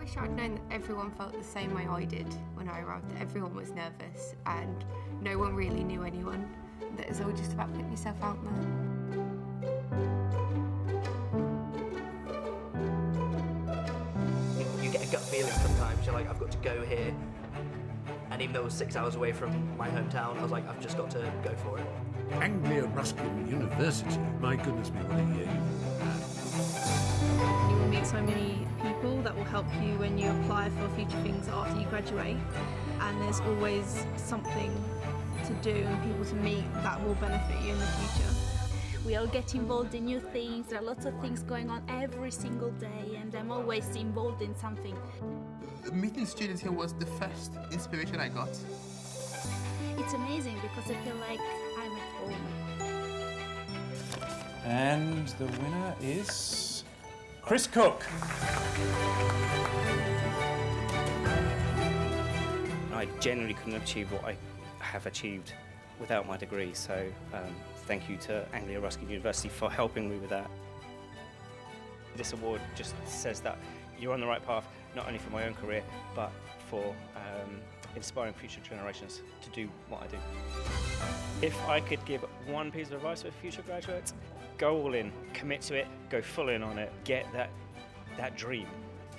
wish I'd known that everyone felt the same way I did when I arrived. Everyone was nervous and no one really knew anyone. That it was all just about putting yourself out there. You get a gut feeling sometimes. You're like, I've got to go here. And even though it was 6 hours away from my hometown, I was like, I've just got to go for it. Anglia Ruskin University, my goodness me, what a year you've had. You will meet so many people that will help you when you apply for future things after you graduate, and there's always something to do and people to meet that will benefit you in the future. We all get involved in new things. There are lots of things going on every single day, and I'm always involved in something. Meeting students here was the first inspiration I got. It's amazing because I feel like I'm at home. And the winner is Chris Cook. I generally couldn't achieve what I have achieved without my degree, so thank you to Anglia Ruskin University for helping me with that. This award just says that you're on the right path, not only for my own career, but for inspiring future generations to do what I do. If I could give one piece of advice for future graduates, go all in, commit to it, go full in on it, get that dream.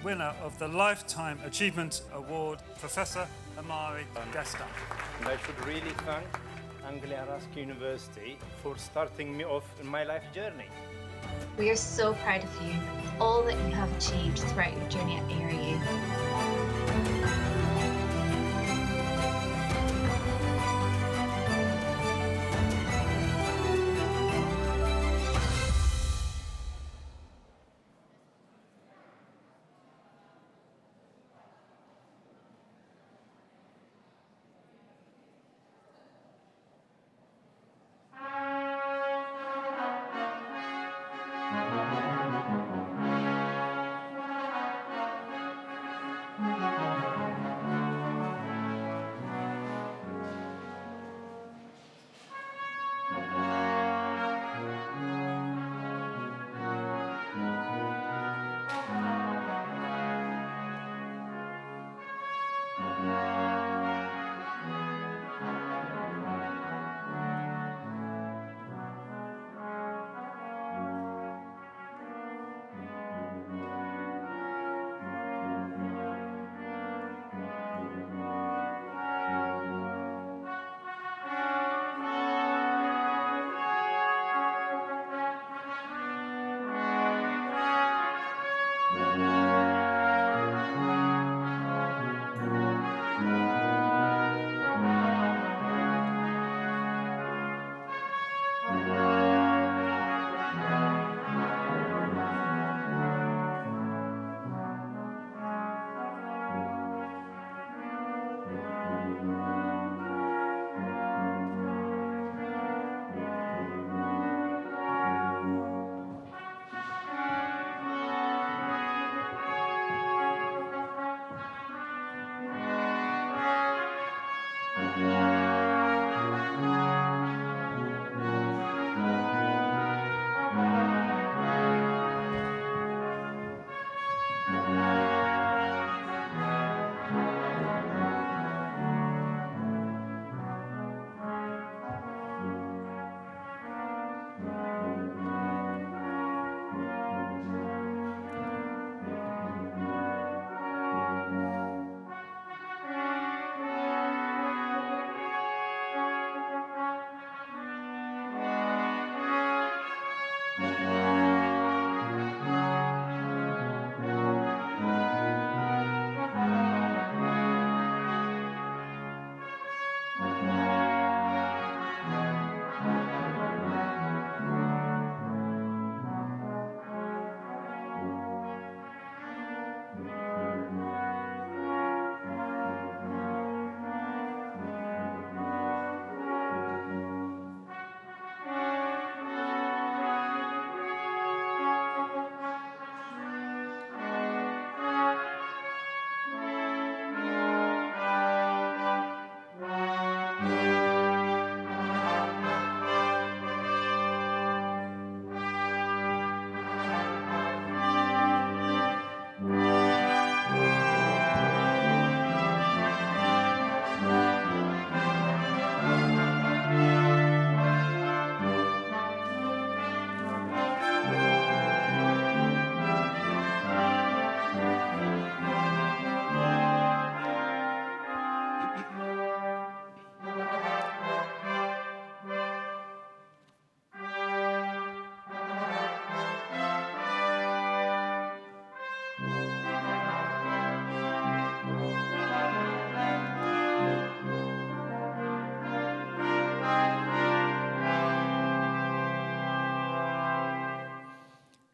Winner of the Lifetime Achievement Award, Professor Amari Gasta. And I should really thank Anglia Ruskin University for starting me off in my life journey. We are so proud of you, all that you have achieved throughout your journey at ARU.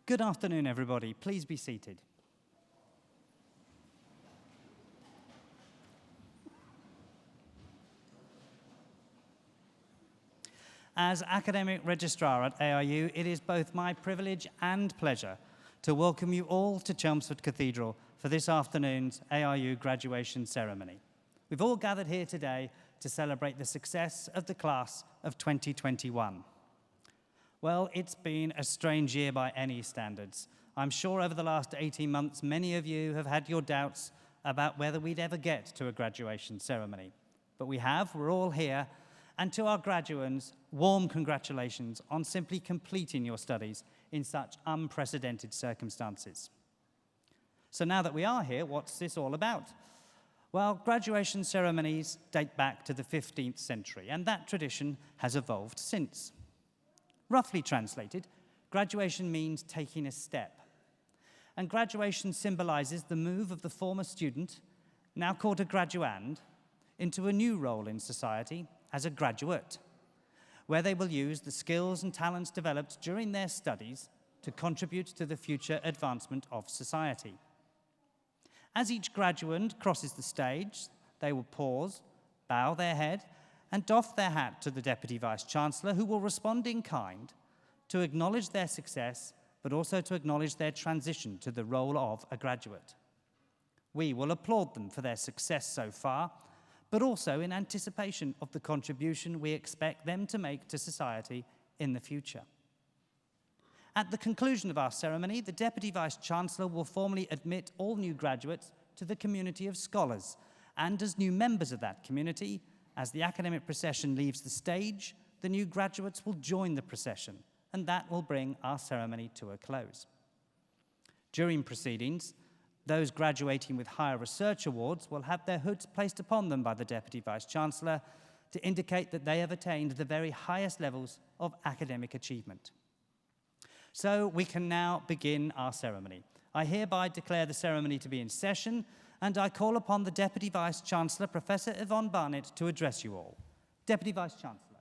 Good afternoon, everybody. Please be seated. As Academic Registrar at ARU, it is both my privilege and pleasure to welcome you all to Chelmsford Cathedral for this afternoon's ARU graduation ceremony. We've all gathered here today to celebrate the success of the class of 2021. Well, it's been a strange year by any standards. I'm sure over the last 18 months, many of you have had your doubts about whether we'd ever get to a graduation ceremony. But we have, we're all here. And to our graduates, warm congratulations on simply completing your studies in such unprecedented circumstances. So now that we are here, what's this all about? Well, graduation ceremonies date back to the 15th century, and that tradition has evolved since. Roughly translated, graduation means taking a step. And graduation symbolizes the move of the former student, now called a graduand, into a new role in society as a graduate, where they will use the skills and talents developed during their studies to contribute to the future advancement of society. As each graduand crosses the stage, they will pause, bow their head, and doff their hat to the Deputy Vice-Chancellor, who will respond in kind to acknowledge their success, but also to acknowledge their transition to the role of a graduate. We will applaud them for their success so far, but also in anticipation of the contribution we expect them to make to society in the future. At the conclusion of our ceremony, the Deputy Vice-Chancellor will formally admit all new graduates to the community of scholars, and as new members of that community, as the academic procession leaves the stage, the new graduates will join the procession, and that will bring our ceremony to a close. During proceedings, those graduating with higher research awards will have their hoods placed upon them by the Deputy Vice-Chancellor to indicate that they have attained the very highest levels of academic achievement. So we can now begin our ceremony. I hereby declare the ceremony to be in session, and I call upon the Deputy Vice-Chancellor, Professor Yvonne Barnett, to address you all. Deputy Vice-Chancellor.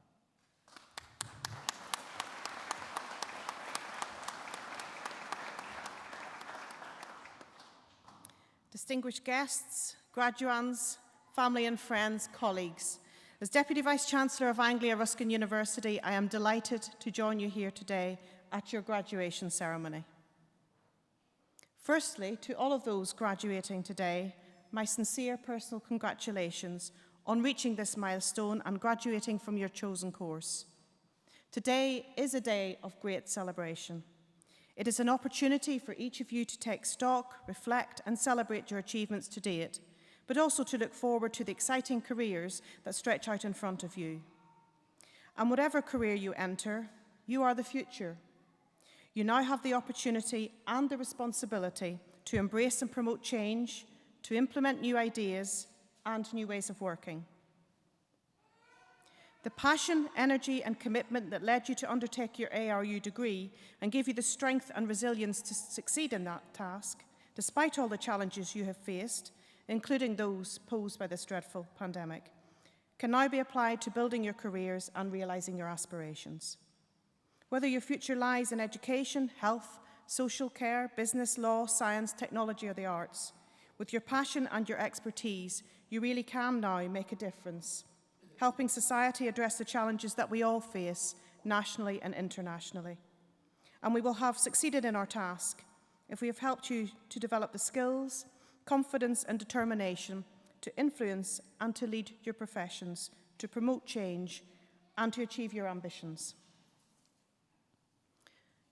Distinguished guests, graduands, family and friends, colleagues. As Deputy Vice-Chancellor of Anglia Ruskin University, I am delighted to join you here today at your graduation ceremony. Firstly, to all of those graduating today, my sincere personal congratulations on reaching this milestone and graduating from your chosen course. Today is a day of great celebration. It is an opportunity for each of you to take stock, reflect, and celebrate your achievements to date, but also to look forward to the exciting careers that stretch out in front of you. And whatever career you enter, you are the future. You now have the opportunity and the responsibility to embrace and promote change, to implement new ideas and new ways of working. The passion, energy, and commitment that led you to undertake your ARU degree and gave you the strength and resilience to succeed in that task, despite all the challenges you have faced, including those posed by this dreadful pandemic, can now be applied to building your careers and realising your aspirations. Whether your future lies in education, health, social care, business, law, science, technology, or the arts, with your passion and your expertise, you really can now make a difference, helping society address the challenges that we all face nationally and internationally. And we will have succeeded in our task if we have helped you to develop the skills, confidence and determination to influence and to lead your professions, to promote change and to achieve your ambitions.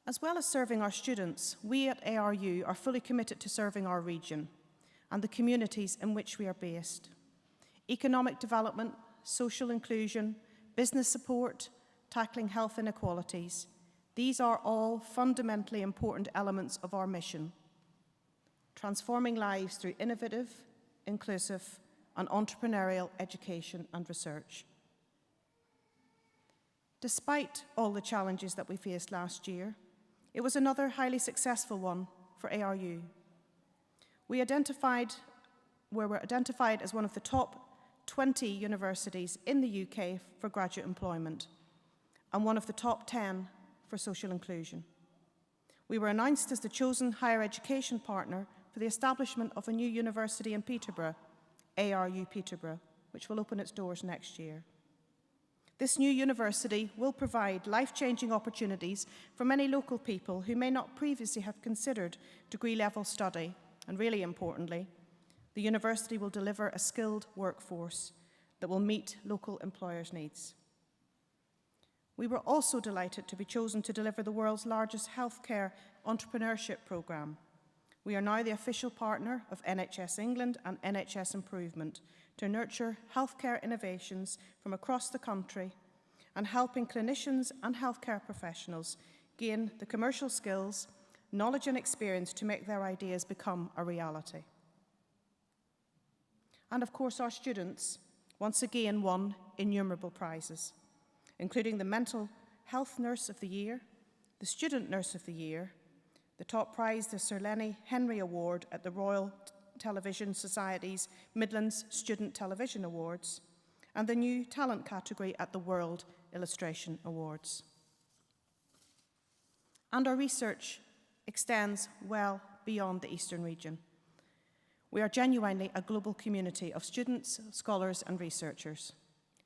As well as serving our students, we at ARU are fully committed to serving our region and the communities in which we are based. Economic development, social inclusion, business support, tackling health inequalities. These are all fundamentally important elements of our mission, transforming lives through innovative, inclusive, and entrepreneurial education and research. Despite all the challenges that we faced last year, it was another highly successful one for ARU. We were identified as one of the top 20 universities in the UK for graduate employment and one of the top 10 for social inclusion. We were announced as the chosen higher education partner for the establishment of a new university in Peterborough, ARU Peterborough, which will open its doors next year. This new university will provide life-changing opportunities for many local people who may not previously have considered degree-level study, and really importantly, the university will deliver a skilled workforce that will meet local employers' needs. We were also delighted to be chosen to deliver the world's largest healthcare entrepreneurship programme. We are now the official partner of NHS England and NHS Improvement to nurture healthcare innovations from across the country and helping clinicians and healthcare professionals gain the commercial skills, knowledge and experience to make their ideas become a reality. And of course, our students once again won innumerable prizes, including the Mental Health Nurse of the Year, the Student Nurse of the Year, the top prize, the Sir Lenny Henry Award at the Royal Television Society's Midlands Student Television Awards, and the new talent category at the World Illustration Awards. And our research extends well beyond the Eastern region. We are genuinely a global community of students, scholars and researchers.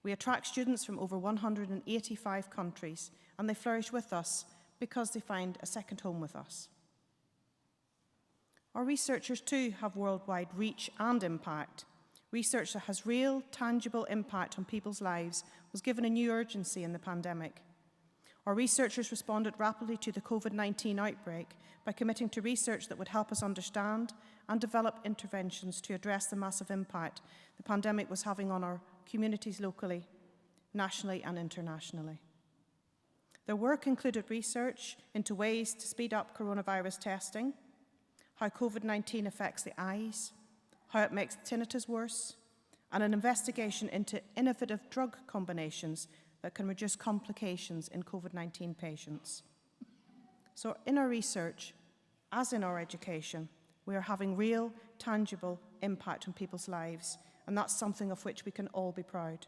We attract students from over 185 countries, and they flourish with us because they find a second home with us. Our researchers too have worldwide reach and impact. Research that has real, tangible impact on people's lives was given a new urgency in the pandemic. Our researchers responded rapidly to the COVID-19 outbreak by committing to research that would help us understand and develop interventions to address the massive impact the pandemic was having on our communities locally, nationally and internationally. Their work included research into ways to speed up coronavirus testing, how COVID-19 affects the eyes, how it makes tinnitus worse, and an investigation into innovative drug combinations that can reduce complications in COVID-19 patients. So in our research, as in our education, we are having real, tangible impact on people's lives, and that's something of which we can all be proud.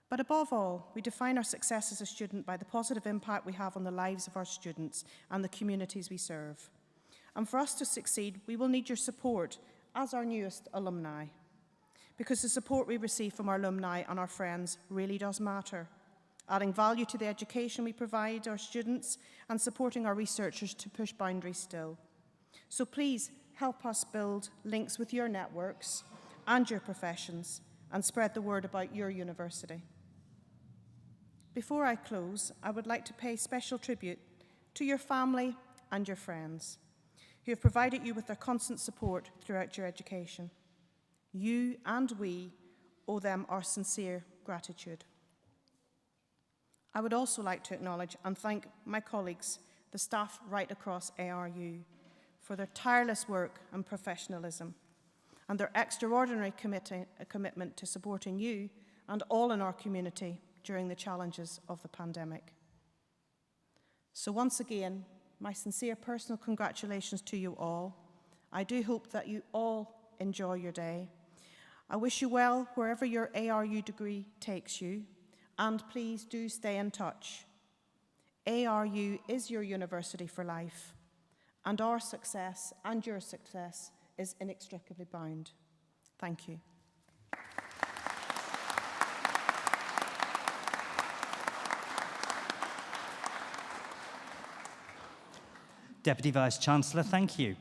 But above all, we define our success as a student by the positive impact we have on the lives of our students and the communities we serve. And for us to succeed, we will need your support as our newest alumni, because the support we receive from our alumni and our friends really does matter, adding value to the education we provide our students and supporting our researchers to push boundaries still. So please help us build links with your networks and your professions and spread the word about your university. Before I close, I would like to pay special tribute to your family and your friends who have provided you with their constant support throughout your education. You and we owe them our sincere gratitude. I would also like to acknowledge and thank my colleagues, the staff right across ARU, for their tireless work and professionalism and their extraordinary commitment to supporting you and all in our community during the challenges of the pandemic. So once again, my sincere personal congratulations to you all. I do hope that you all enjoy your day. I wish you well wherever your ARU degree takes you, and please do stay in touch. ARU is your university for life, and our success and your success is inextricably bound. Thank you. Deputy Vice-Chancellor, thank you.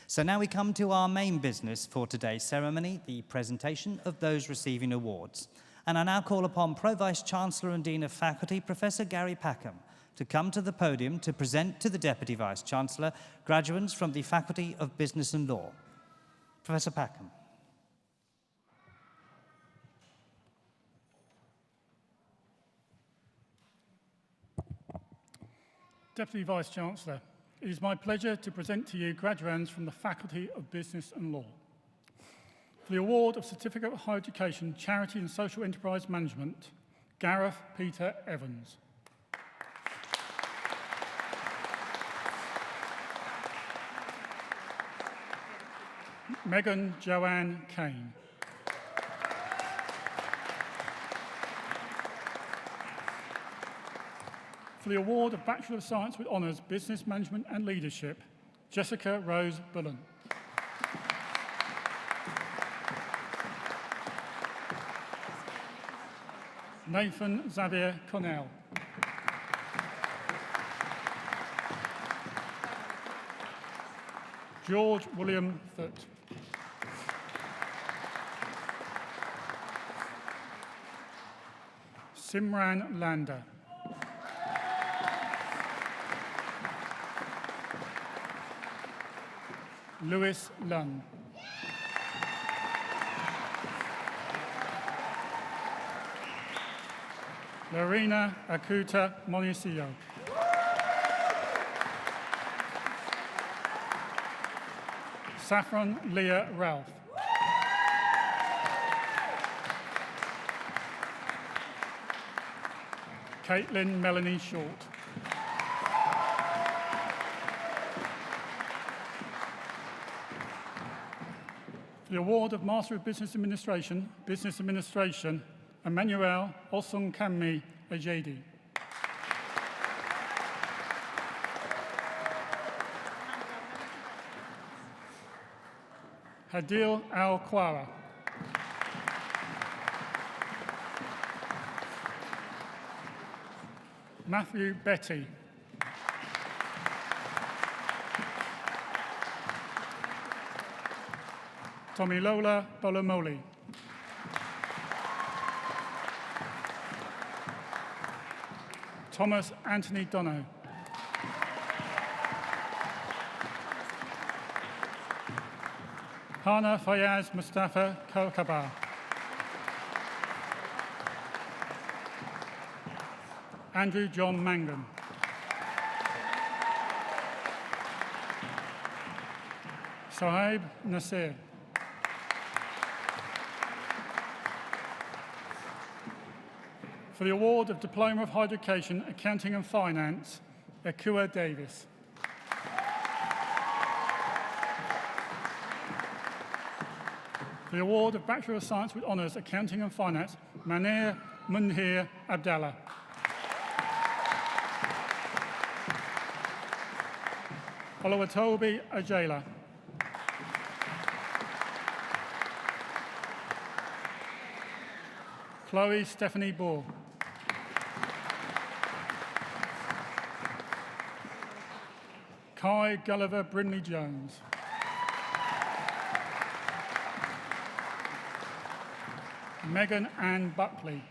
So now we come to our main business for today's ceremony, the presentation of those receiving awards. And I now call upon Pro-Vice-Chancellor and Dean of Faculty, Professor Gary Packham, to come to the podium to present to the Deputy Vice-Chancellor graduates from the Faculty of Business and Law. Professor Packham. Deputy Vice-Chancellor, it is my pleasure to present to you graduands from the Faculty of Business and Law. For the award of Certificate of Higher Education, Charity and Social Enterprise Management, Gareth Peter Evans. Megan Joanne Kane. For the award of Bachelor of Science with Honours, Business Management and Leadership, Jessica Rose Bullen. Nathan Xavier Connell. George William Thutt. Simran Landa. Lewis Lunn. Lorena Akuta Monicio. Saffron Leah Ralph. Caitlin Melanie Short. For the award of Master of Business Administration, Emmanuel Osung Kammi Ejedi. Hadil Al-Kwara. Matthew Betty. Tomilola Bolomoli. Thomas Anthony Dono. Hana Fayaz Mustafa Kalkabar. Andrew John Mangan. Sahib Nasir. For the award of Diploma of Higher Education, Accounting and Finance, Akua Davis. For the award of Bachelor of Science with Honours, Accounting and Finance, Manir Munhir Abdallah. Olawatobi Ajala. Chloe Stephanie Ball. Kai Gulliver Brindley Jones. Megan Ann Buckley.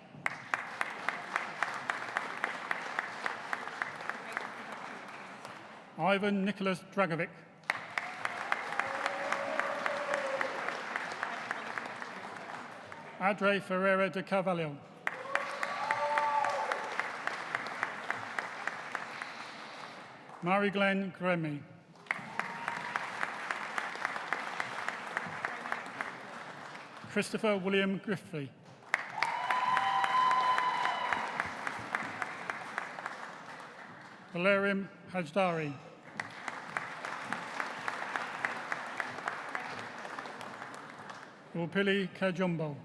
Ivan Nicholas Dragovic. Adre Ferreira de Carvalho. Mary Glenn Gremy. Christopher William Griffey. Valerian Hajdari. Upili Kajumbo.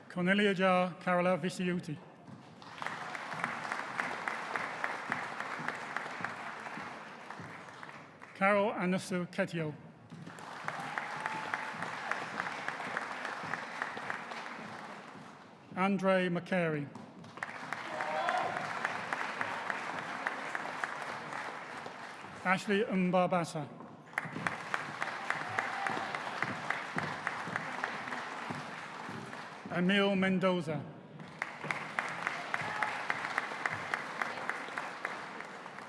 Cornelia Jar Carola Viciuti. Carol Anasu Ketio. Andre McCary. Ashley Mbabasa. Emil Mendoza.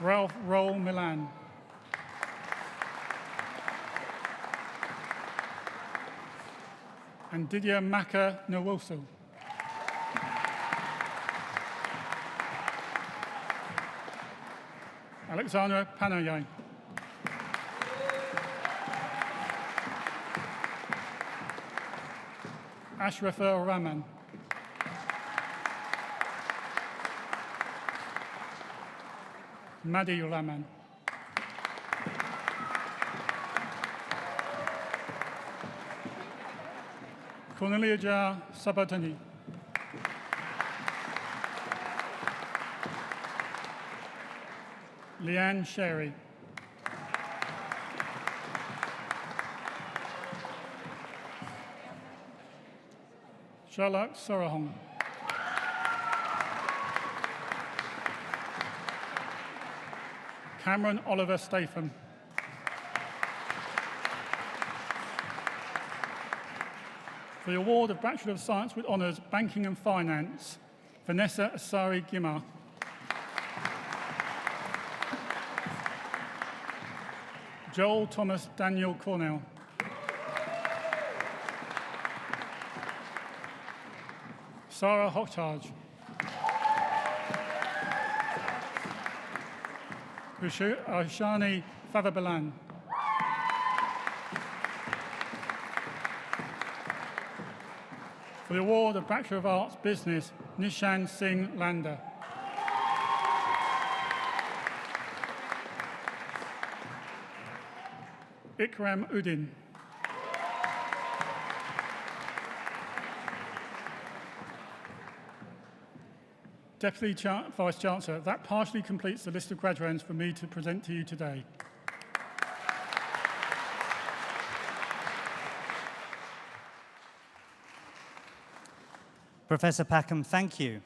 Ralph Roll Milan. And Didier Maka Nwosu. Alexandra Panoyai. Ashrafa Rahman. Madi Rahman. Cornelia Sabatini. Leanne Sherry. Shalak Sorahong. Cameron Oliver Statham. For the award of Bachelor of Science with Honours, Banking and Finance, Vanessa Asari Gimar. Joel Thomas Daniel Cornell. Sarah Hochtage. Ashani Favabalan. For the award of Bachelor of Arts Business, Nishan Singh Landa. Ikram Udin. Deputy Vice-Chancellor, that partially completes the list of graduands for me to present to you today. Professor Packham, thank you.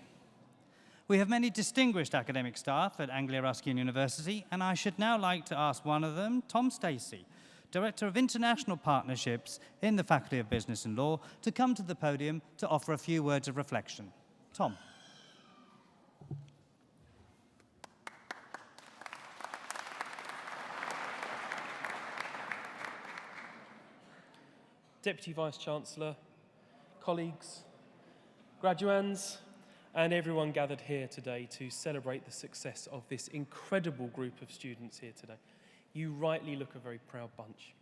We have many distinguished academic staff at Anglia Ruskin University, and I should now like to ask one of them, Tom Stacey, Director of International Partnerships in the Faculty of Business and Law, to come to the podium to offer a few words of reflection. Tom. Deputy Vice-Chancellor, colleagues, graduands, and everyone gathered here today to celebrate the success of this incredible group of students here today. You rightly look a very proud bunch.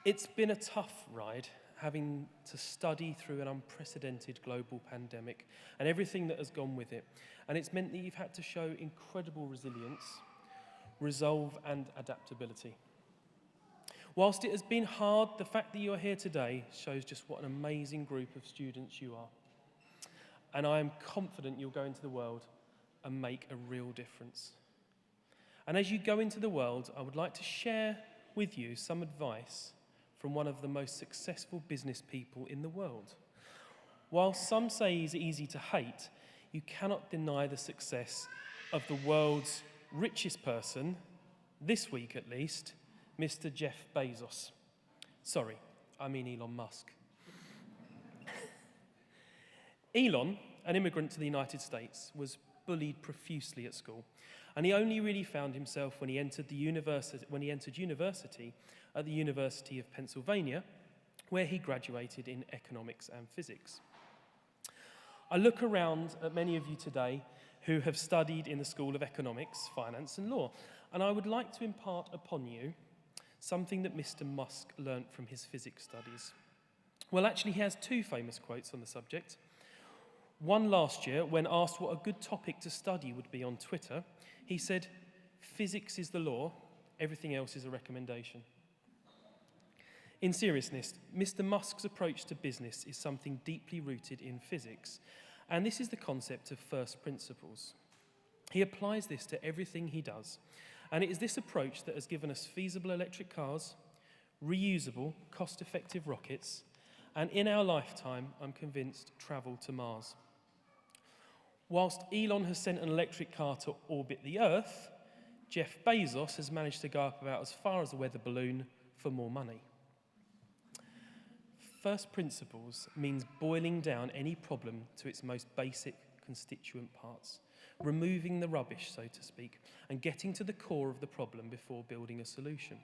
It's been a tough ride, having to study through an unprecedented global pandemic and everything that has gone with it. And it's meant that you've had to show incredible resilience, resolve, and adaptability. Whilst it has been hard, the fact that you're here today shows just what an amazing group of students you are. And I am confident you'll go into the world and make a real difference. And as you go into the world, I would like to share with you some advice from one of the most successful business people in the world. While some say he's easy to hate, you cannot deny the success of the world's richest person, this week at least, Mr. Jeff Bezos. Sorry, I mean Elon Musk. Elon, an immigrant to the United States, was bullied profusely at school, and he only really found himself when he entered university at the University of Pennsylvania, where he graduated in economics and physics. I look around at many of you today who have studied in the School of Economics, Finance and Law, and I would like to impart upon you something that Mr. Musk learnt from his physics studies. Well, actually, he has two famous quotes on the subject. One last year, when asked what a good topic to study would be on Twitter, he said, "Physics is the law, everything else is a recommendation." In seriousness, Mr. Musk's approach to business is something deeply rooted in physics, and this is the concept of first principles. He applies this to everything he does, and it is this approach that has given us feasible electric cars, reusable, cost-effective rockets, and in our lifetime, I'm convinced, travel to Mars. Whilst Elon has sent an electric car to orbit the Earth, Jeff Bezos has managed to go up about as far as a weather balloon for more money. First principles means boiling down any problem to its most basic constituent parts, removing the rubbish, so to speak, and getting to the core of the problem before building a solution.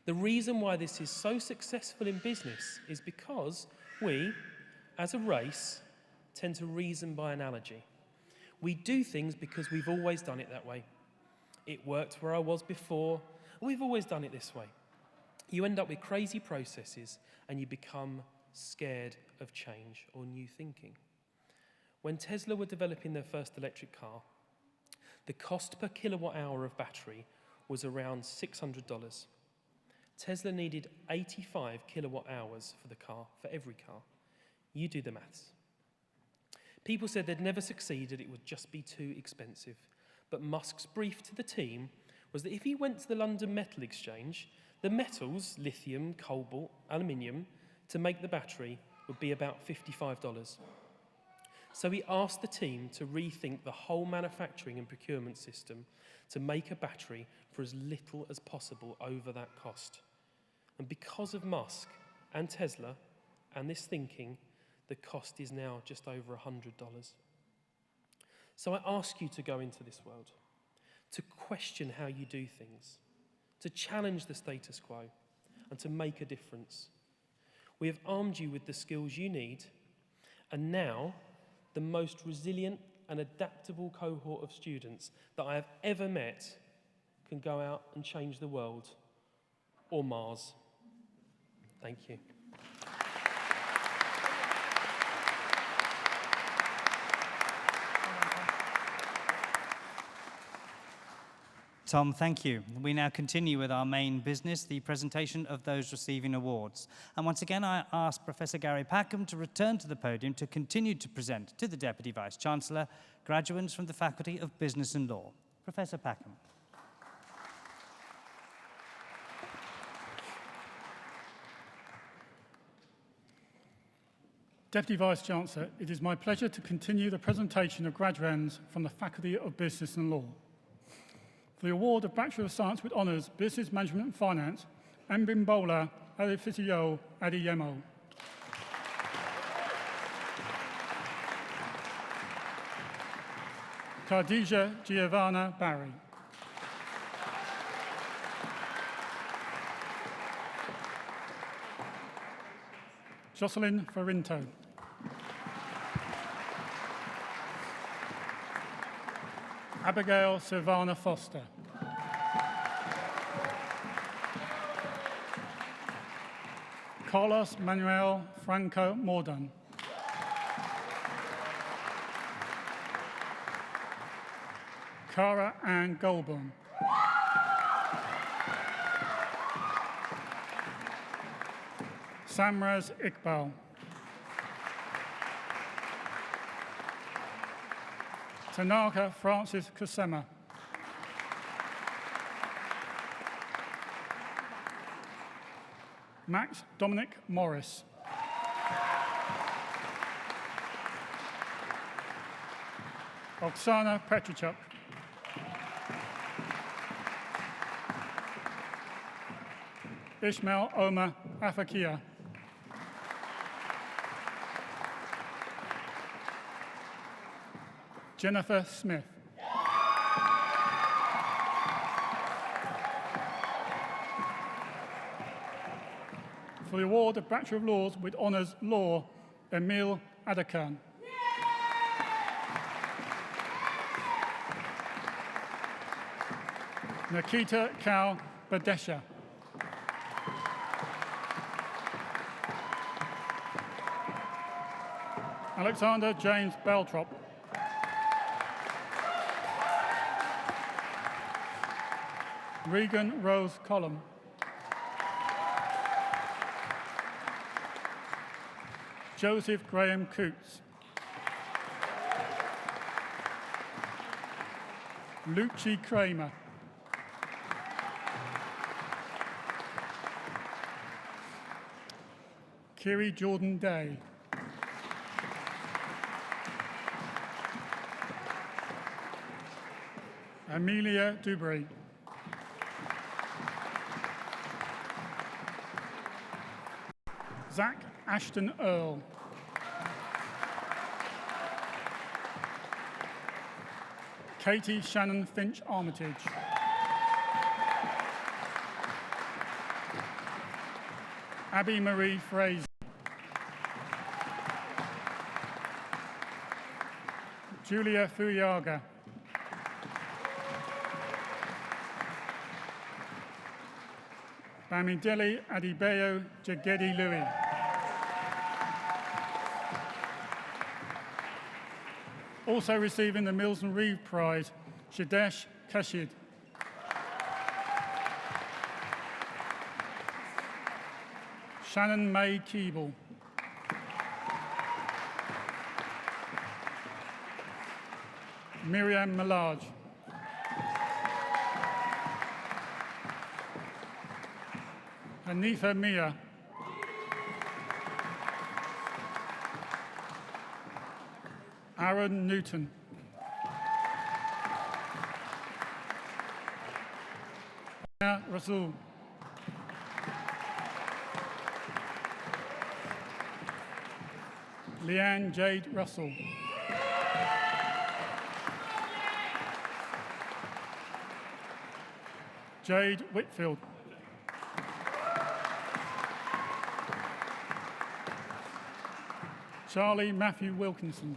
The reason why this is so successful in business is because we, as a race, tend to reason by analogy. We do things because we've always done it that way. It worked where I was before, and we've always done it this way. You end up with crazy processes and you become scared of change or new thinking. When Tesla were developing their first electric car, the cost per kilowatt hour of battery was around $600. Tesla needed 85 kilowatt hours for the car, for every car. You do the maths. People said they'd never succeed, it would just be too expensive. But Musk's brief to the team was that if he went to the London Metal Exchange, the metals, lithium, cobalt, aluminium, to make the battery would be about $55. So he asked the team to rethink the whole manufacturing and procurement system to make a battery for as little as possible over that cost. And because of Musk and Tesla and this thinking, the cost is now just over $100. So I ask you to go into this world, to question how you do things, to challenge the status quo, and to make a difference. We have armed you with the skills you need, and now the most resilient and adaptable cohort of students that I have ever met can go out and change the world, or Mars. Thank you. Tom, thank you. We now continue with our main business, the presentation of those receiving awards. And once again, I ask Professor Gary Packham to return to the podium to continue to present to the Deputy Vice-Chancellor graduates from the Faculty of Business and Law. Professor Packham. Deputy Vice-Chancellor, it is my pleasure to continue the presentation of graduands from the Faculty of Business and Law. For the award of Bachelor of Science with Honours, Business Management and Finance, Mbimbola Adefisio Adeyemo. Khadija Giovanna Barry. Jocelyn Farinto. Abigail Silvana Foster. Carlos Manuel Franco Mordan. Cara Ann Goldburn. Samraz Iqbal. Tanaka Francis Kusema. Max Dominic Morris. Oksana Petrichuk. Ishmael Omar Afakia. Jennifer Smith. For the award of Bachelor of Laws with Honours Law, Emil Adakan. Nikita Kal Badesha. Alexander James Beltrop. Regan Rose Collum. Joseph Graham Coots. Lucci Kramer. Kiri Jordan Day. Amelia Dubry. Zach Ashton Earl. Katie Shannon Finch Armitage. Abby Marie Fraser. Julia Fuyaga. Bamidele Adebayo Jagedi Louis. Also receiving the Mills and Reeve Prize, Shadesh Kashid. Shannon May Keeble. Miriam Malaj. Hanifa Mia. Aaron Newton. Rasul. Leanne Jade Russell. Jade Whitfield. Charlie Matthew Wilkinson.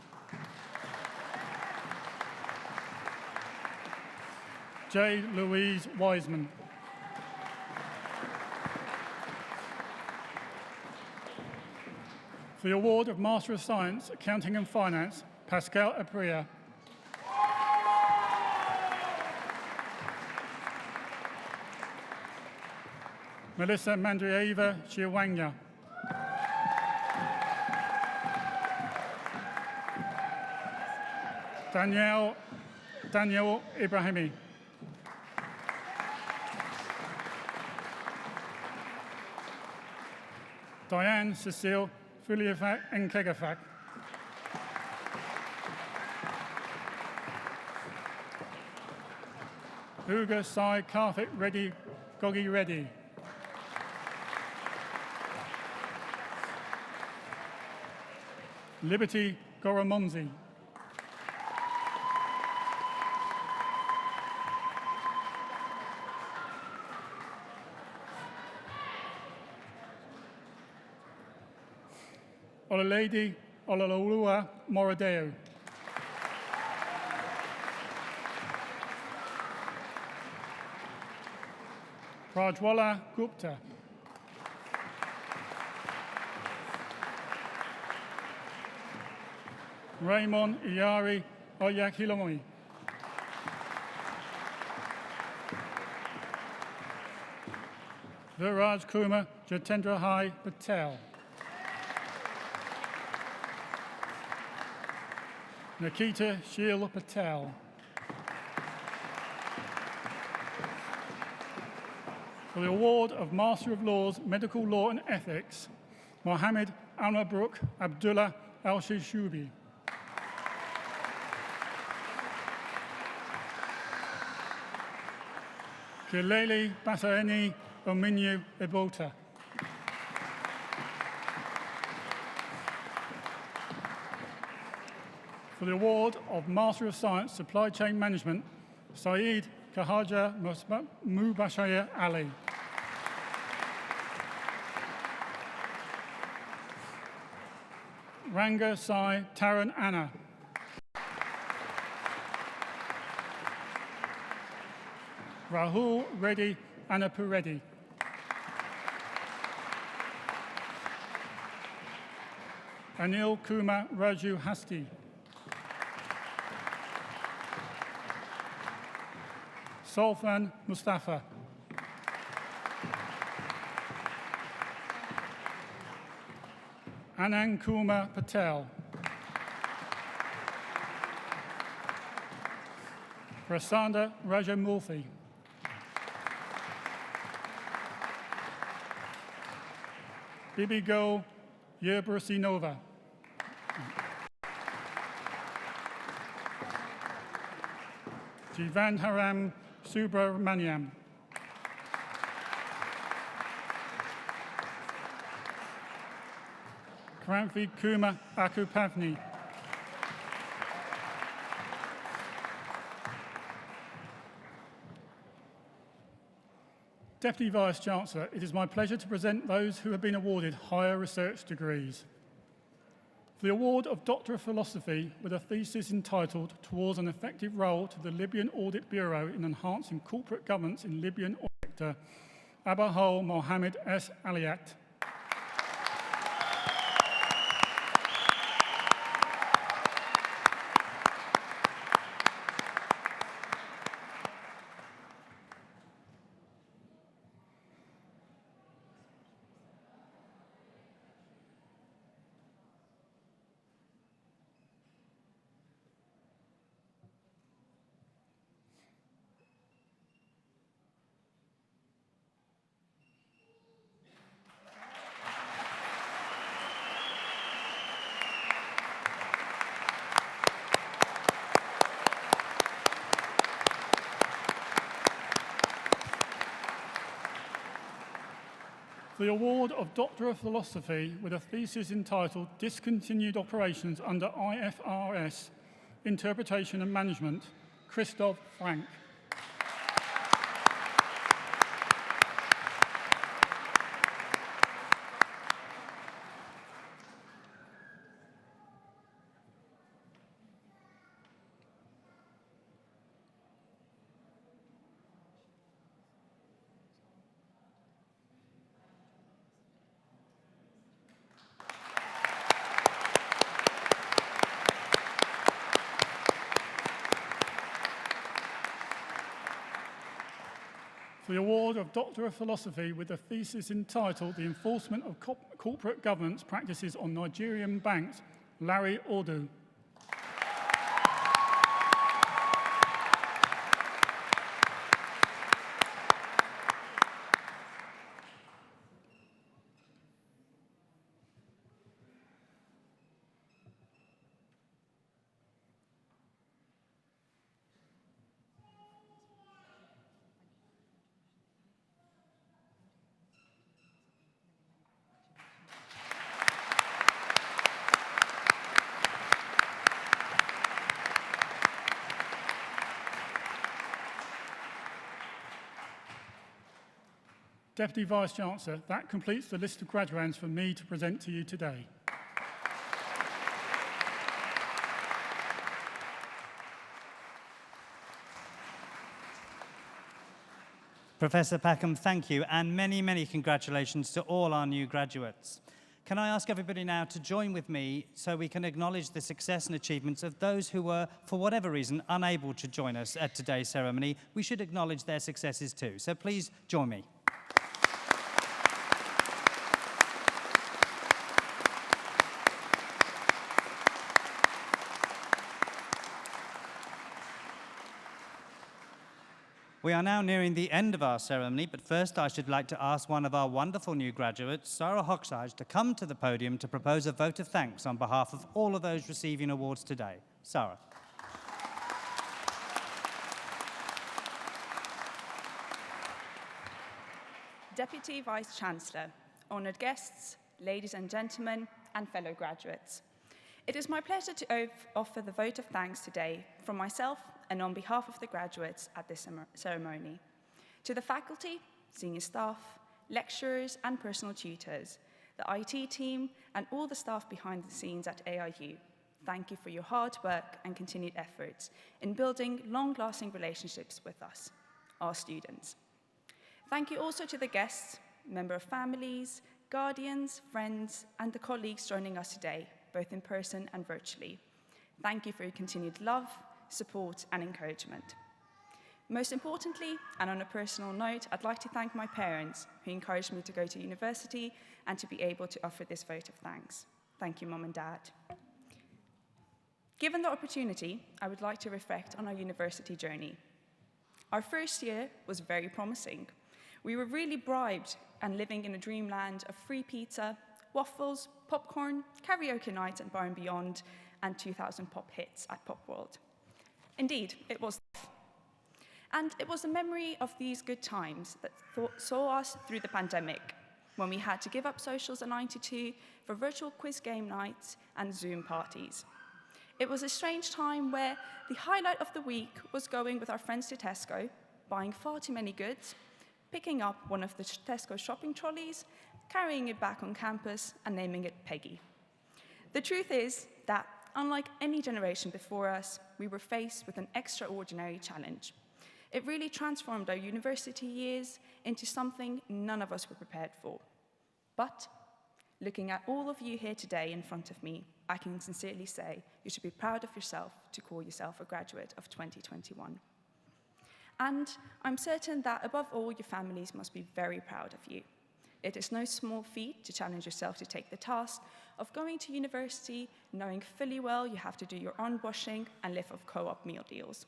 Jade Louise Wiseman. For the award of Master of Science, Accounting and Finance, Pascal Apria. Melissa Mandrieva Chiawanga. Daniel Ibrahimi. Diane Cecile Fuliafak Nkegafak. Uga Sai Karthik Reddy Gogi Reddy. Liberty Goromonzi. Olalady Olalolua Moradeo. Prajwala Gupta. Raymond Iyari Oyakhilomoi. Viraj Kumar Jatendra Hai Patel. Nikita Sheila Patel. For the award of Master of Laws, Medical Law and Ethics, Mohammed Almabruk Abdullah Al-Shishubi. Kilele Basaeni Ominyu Ebota. For the award of Master of Science, Supply Chain Management, Saeed Kahaja Mubashir Ali. Ranga Sai Taran Anna. Rahul Reddy Annapureddy. Anil Kumar Raju Hasti. Sulfan Mustafa. Anand Kumar Patel. Prasanda Rajamurthy. Bibi Go Yerbusinova. Jivandharam Subramaniam. Kranthi Kumar Akupavni. Deputy Vice-Chancellor, it is my pleasure to present those who have been awarded higher research degrees. For the award of Doctor of Philosophy with a thesis entitled Towards an Effective Role to the Libyan Audit Bureau in Enhancing Corporate Governance in Libyan Oil Sector, Abahol Mohammed S. Aliat. For the award of Doctor of Philosophy with a thesis entitled Discontinued Operations under IFRS, Interpretation and Management, Christoph Frank. For the award of Doctor of Philosophy with a thesis entitled The Enforcement of Corporate Governance Practices on Nigerian Banks, Larry Ordu. Deputy Vice-Chancellor, that completes the list of graduands for me to present to you today. Professor Packham, thank you, and many, many congratulations to all our new graduates. Can I ask everybody now to join with me so we can acknowledge the success and achievements of those who were, for whatever reason, unable to join us at today's ceremony? We should acknowledge their successes too, so please join me. We are now nearing the end of our ceremony, but first I should like to ask one of our wonderful new graduates, Sarah Hoxage, to come to the podium to propose a vote of thanks on behalf of all of those receiving awards today. Sarah. Deputy Vice-Chancellor, honoured guests, ladies and gentlemen, and fellow graduates. It is my pleasure to offer the vote of thanks today from myself and on behalf of the graduates at this ceremony. To the faculty, senior staff, lecturers and personal tutors, the IT team and all the staff behind the scenes at AIU, thank you for your hard work and continued efforts in building long-lasting relationships with us, our students. Thank you also to the guests, member families, guardians, friends and the colleagues joining us today, both in person and virtually. Thank you for your continued love, support and encouragement. Most importantly, and on a personal note, I'd like to thank my parents who encouraged me to go to university and to be able to offer this vote of thanks. Thank you, Mum and Dad. Given the opportunity, I would like to reflect on our university journey. Our first year was very promising. We were really bribed and living in a dreamland of free pizza, waffles, popcorn, karaoke nights at Bar and Beyond, and 2000 pop hits at Pop World. Indeed, it was. And it was a memory of these good times that saw us through the pandemic, when we had to give up socials at 92 for virtual quiz game nights and Zoom parties. It was a strange time where the highlight of the week was going with our friends to Tesco, buying far too many goods, picking up one of the Tesco shopping trolleys, carrying it back on campus and naming it Peggy. The truth is that, unlike any generation before us, we were faced with an extraordinary challenge. It really transformed our university years into something none of us were prepared for. But, looking at all of you here today in front of me, I can sincerely say you should be proud of yourself to call yourself a graduate of 2021. And I'm certain that above all, your families must be very proud of you. It is no small feat to challenge yourself to take the task of going to university, knowing fully well you have to do your own washing and live off co-op meal deals.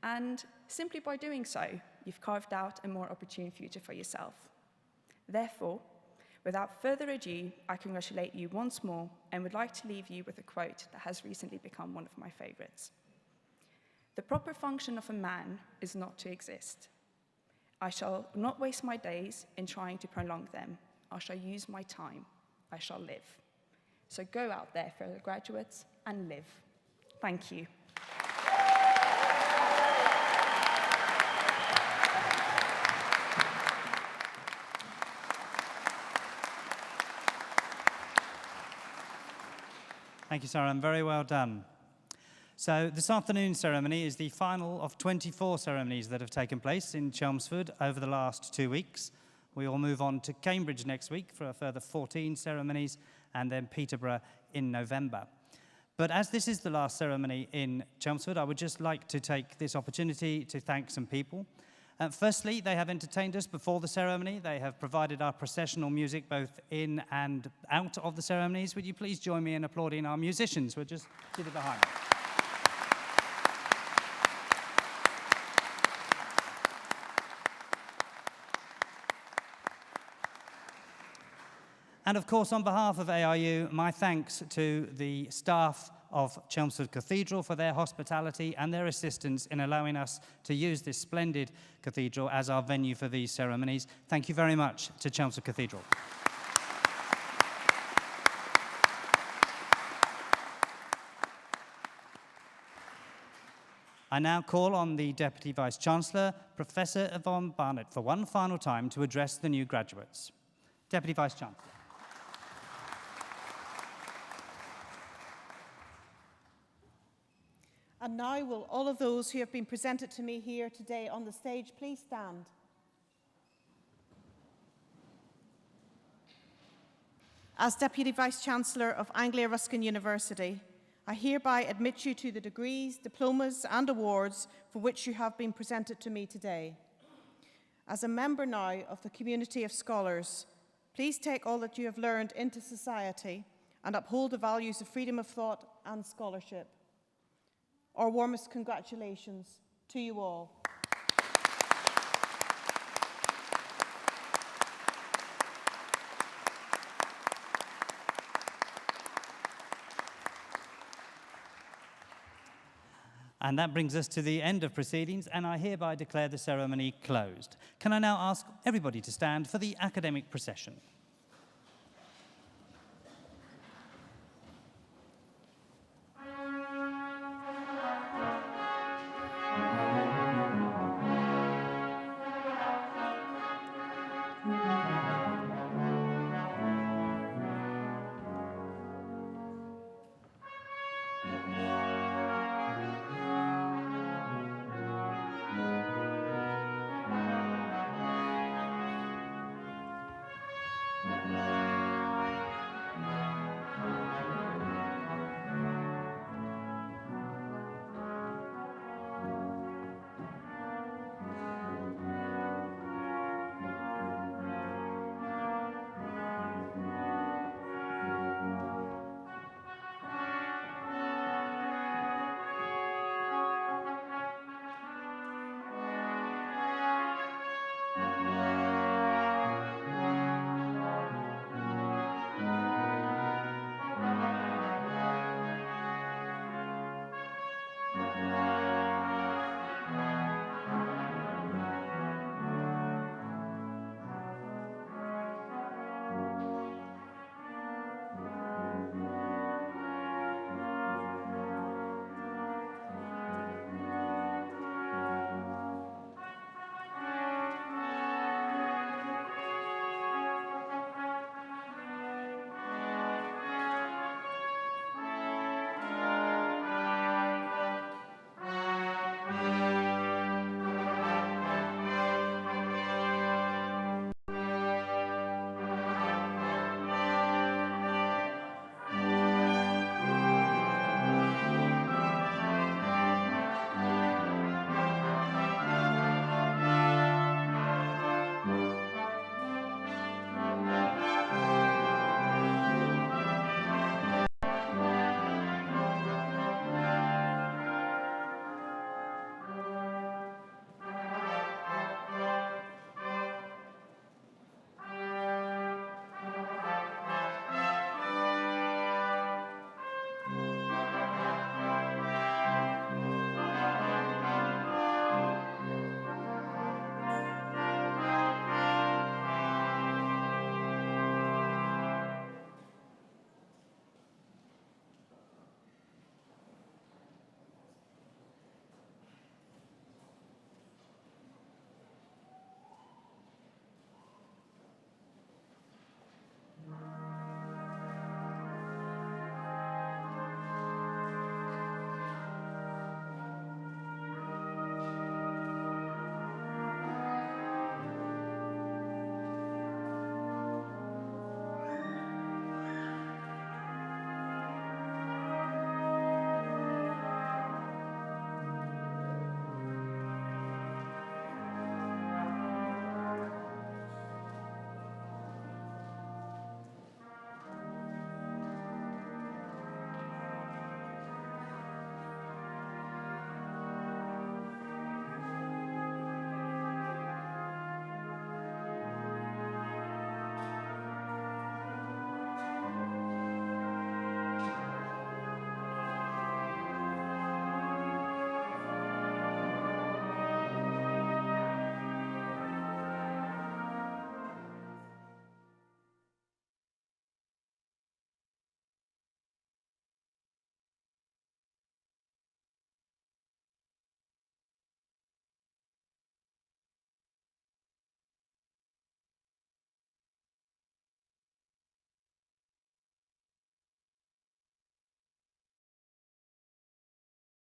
And simply by doing so, you've carved out a more opportune future for yourself. Therefore, without further ado, I congratulate you once more and would like to leave you with a quote that has recently become one of my favorites. The proper function of a man is not to exist. I shall not waste my days in trying to prolong them. I shall use my time. I shall live. So go out there, fellow graduates, and live. Thank you. Thank you, Sarah, and very well done. So this afternoon's ceremony is the final of 24 ceremonies that have taken place in Chelmsford over the last 2 weeks. We will move on to Cambridge next week for a further 14 ceremonies, and then Peterborough in November. But as this is the last ceremony in Chelmsford, I would just like to take this opportunity to thank some people. Firstly, they have entertained us before the ceremony. They have provided our processional music both in and out of the ceremonies. Would you please join me in applauding our musicians who are just seated behind me? And of course, on behalf of ARU, my thanks to the staff of Chelmsford Cathedral for their hospitality and their assistance in allowing us to use this splendid cathedral as our venue for these ceremonies. Thank you very much to Chelmsford Cathedral. I now call on the Deputy Vice-Chancellor, Professor Yvonne Barnett, for one final time to address the new graduates. Deputy Vice-Chancellor. And now will all of those who have been presented to me here today on the stage please stand. As Deputy Vice-Chancellor of Anglia Ruskin University, I hereby admit you to the degrees, diplomas and awards for which you have been presented to me today. As a member now of the community of scholars, please take all that you have learned into society and uphold the values of freedom of thought and scholarship. Our warmest congratulations to you all. And that brings us to the end of proceedings, and I hereby declare the ceremony closed. Can I now ask everybody to stand for the academic procession?